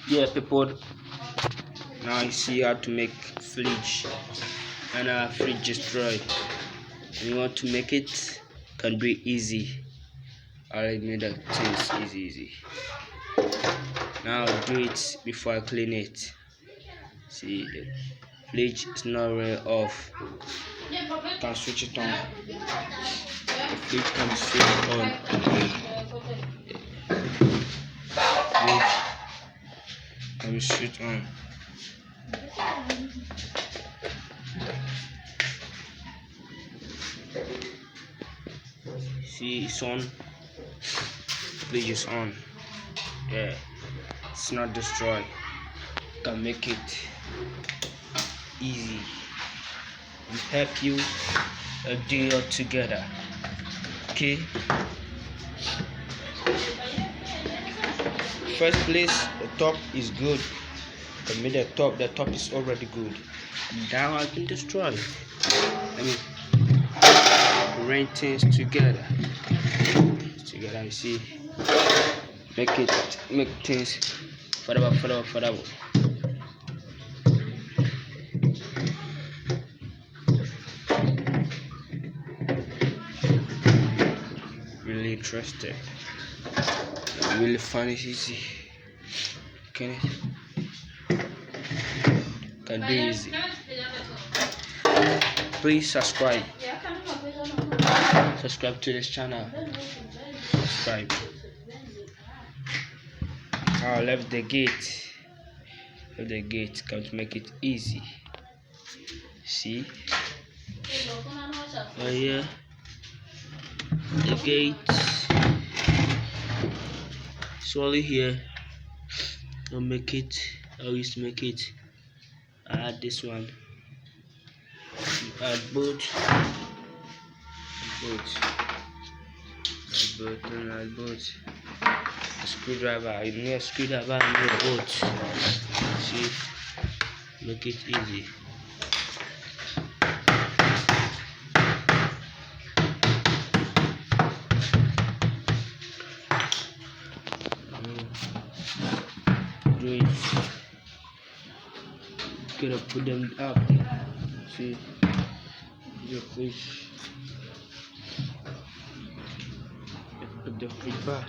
Yeah, people. Now you see how to make fridge and fridge destroy. And you want to make it, can be easy. I made that things easy. Now I'll do it before I clean it. See, the fridge is not really off. You can switch it on. The fridge can be switched on. Fridge can be switched on. See, it's on. Fridge is on. Yeah, it's not destroyed. Can make it easy and help you do it together. Okay, first place, the top is good. I made the top is already good. Now I can destroy. I mean, bring things together. You see, make things forever. Really interested. Really fun is easy. Can be easy. Please subscribe to this channel. Subscribe. I left the gate. Can't make it easy. See? Oh yeah. The gate. It's only here. I used to make it. I add this one. Add bolt. A screwdriver. You need a screwdriver and a bolt. See, make it easy. Do it. Gotta put them up. See, your fish. Put the fish back.